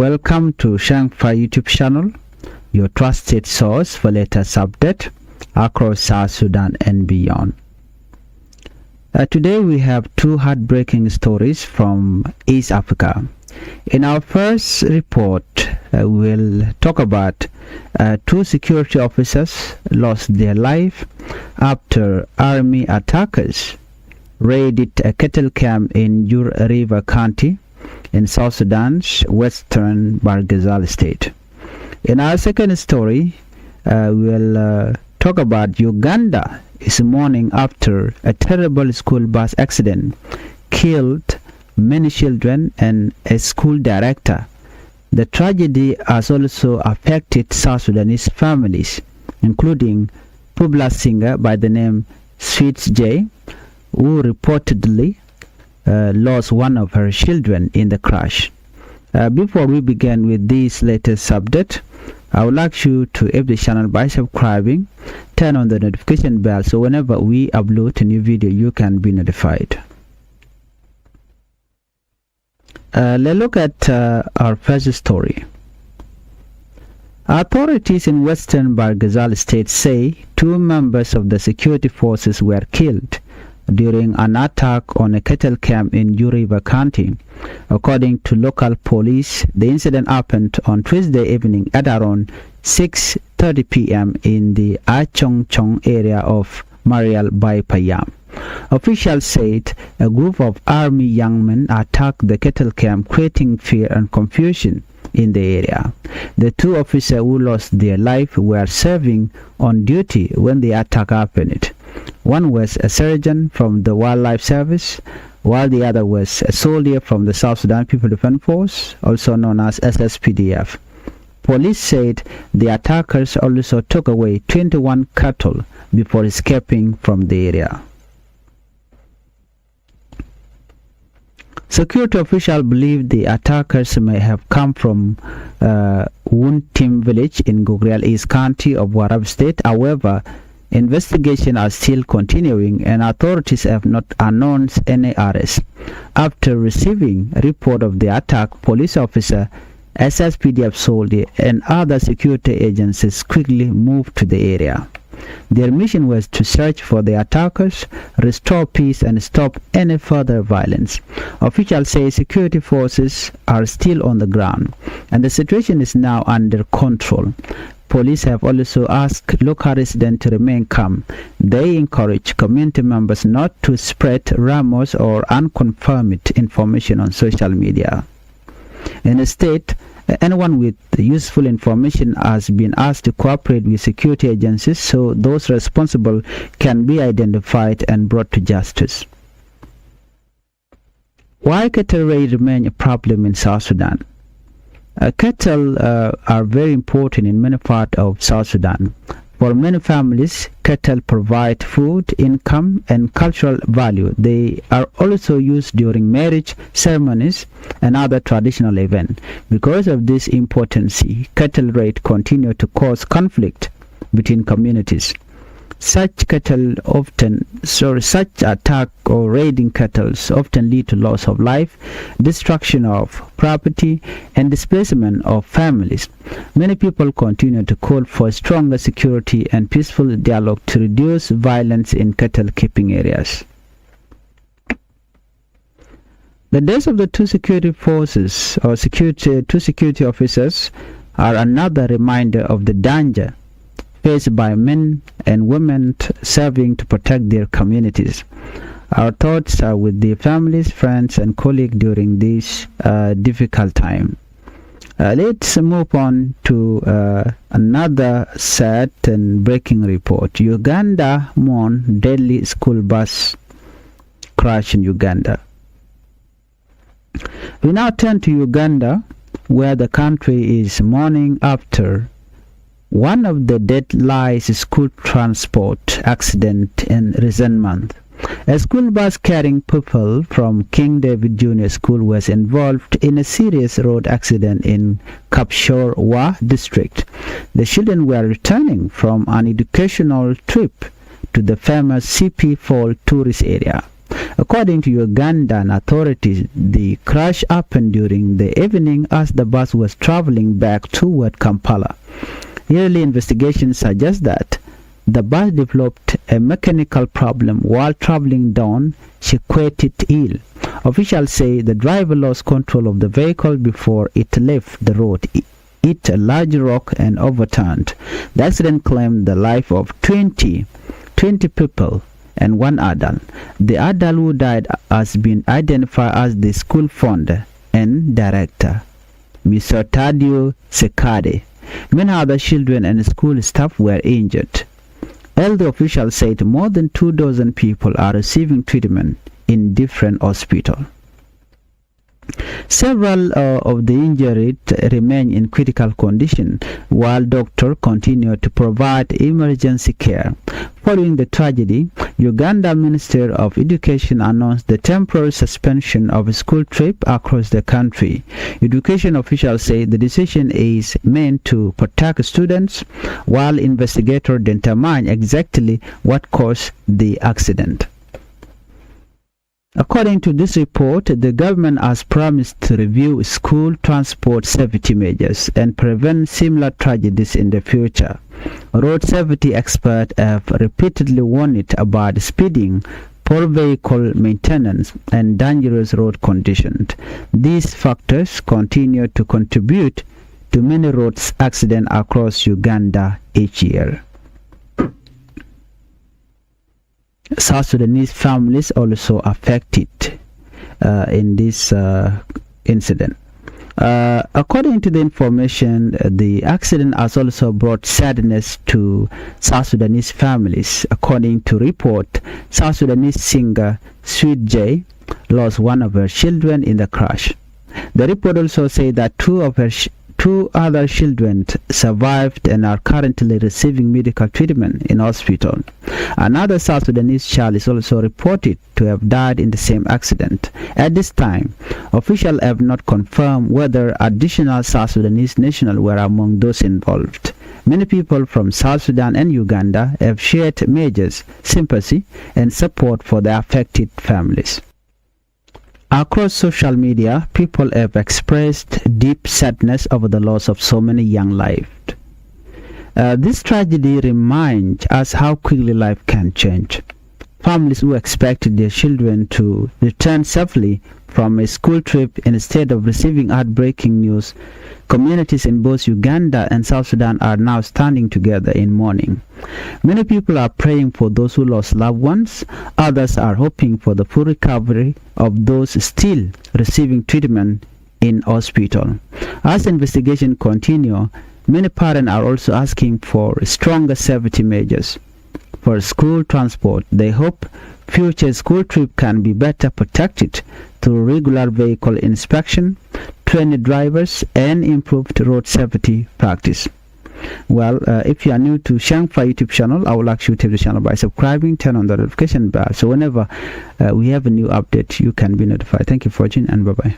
Welcome to Changfied YouTube channel, your trusted source for latest update across South Sudan and beyond. Today we have two heartbreaking stories from East Africa. In our first report, we'll talk about two security officers lost their life after army attackers raided a cattle camp in Ur River County in South Sudan's western Barghazal state. In our second story, we'll talk about Uganda is mourning after a terrible school bus accident killed many children and a school director. The tragedy has also affected South Sudanese families, including Publa singer by the name Sweets J, who reportedly lost one of her children in the crash. Before we begin with this latest update, I would like you to help the channel by subscribing, turn on the notification bell so whenever we upload a new video you can be notified. Let's look at our first story. Authorities in western Barghazal state say two members of the security forces were killed during an attack on a cattle camp in Ur River County. According to local police, the incident happened on Tuesday evening at around 6:30 p.m. in the Achongchong area of Marial by Payam. Officials said a group of army young men attacked the cattle camp, creating fear and confusion in the area. The two officers who lost their life were serving on duty when the attack happened. One was a sergeant from the Wildlife Service, while the other was a soldier from the South Sudan People Defense Force, also known as SSPDF. Police said the attackers also took away 21 cattle before escaping from the area. Security officials believe the attackers may have come from Wuntim village in Gogrial East County of Warab State. However, investigations are still continuing and authorities have not announced any arrests. After receiving a report of the attack, police officer, SSPDF soldier and other security agencies quickly moved to the area. Their mission was to search for the attackers, restore peace and stop any further violence. Officials say security forces are still on the ground and the situation is now under control. Police have also asked local residents to remain calm. They encourage community members not to spread rumors or unconfirmed information on social media. In the state, anyone with useful information has been asked to cooperate with security agencies so those responsible can be identified and brought to justice. Why cattle raid remain a problem in South Sudan? Cattle are very important in many parts of South Sudan. For many families, cattle provide food, income, and cultural value. They are also used during marriage ceremonies and other traditional events. Because of this importance, cattle raid continue to cause conflict between communities. Such attack or raiding cattle often lead to loss of life, destruction of property, and displacement of families. Many people continue to call for stronger security and peaceful dialogue to reduce violence in cattle keeping areas. The deaths of the two security forces or two security officers are another reminder of the danger faced by men and women serving to protect their communities. Our thoughts are with their families, friends, and colleagues during this difficult time. Let's move on to another sad and breaking report. Uganda mourn deadly school bus crash in Uganda. We now turn to Uganda, where the country is mourning after one of the deadly school transport accident in recent month. A school bus carrying people from King David Junior School was involved in a serious road accident in Kapshorwa district. The children were returning from an educational trip to the famous CP Fall tourist area. According to Ugandan authorities, the crash happened during the evening as the bus was traveling back toward Kampala. Early investigations suggest that the bus developed a mechanical problem while traveling down Changfied Hill. Officials say the driver lost control of the vehicle before it left the road, hit a large rock and overturned. The accident claimed the life of 20 people and one adult. The adult who died has been identified as the school founder and director, Mr. Tadio Sekade. Many other children and school staff were injured. Health officials said more than 24 people are receiving treatment in different hospitals. Several of the injured remain in critical condition, while doctors continue to provide emergency care. Following the tragedy, Uganda Minister of Education announced the temporary suspension of a school trip across the country. Education officials say the decision is meant to protect students, while investigators determine exactly what caused the accident. According to this report, the government has promised to review school transport safety measures and prevent similar tragedies in the future. Road safety experts have repeatedly warned about speeding, poor vehicle maintenance, and dangerous road conditions. These factors continue to contribute to many road accidents across Uganda each year. South Sudanese families also affected in this incident. According to the information, the accident has also brought sadness to South Sudanese families. According to report, South Sudanese singer Sweet J lost one of her children in the crash. The report also said that two other children survived and are currently receiving medical treatment in hospital. Another South Sudanese child is also reported to have died in the same accident. At this time, officials have not confirmed whether additional South Sudanese nationals were among those involved. Many people from South Sudan and Uganda have shared measures, sympathy, and support for the affected families. Across social media, people have expressed deep sadness over the loss of so many young lives. This tragedy reminds us how quickly life can change. Families who expected their children to return safely from a school trip instead of receiving heartbreaking news. Communities in both Uganda and South Sudan are now standing together in mourning. Many people are praying for those who lost loved ones. Others are hoping for the full recovery of those still receiving treatment in hospital. As investigation continues, many parents are also asking for stronger safety measures for school transport. They hope future school trips can be better protected through regular vehicle inspection, trained drivers, and improved road safety practice. Well, if you are new to Changfied YouTube channel, I would like you to tap the channel by subscribing, turn on the notification bell, so whenever we have a new update, you can be notified. Thank you for watching, and bye-bye.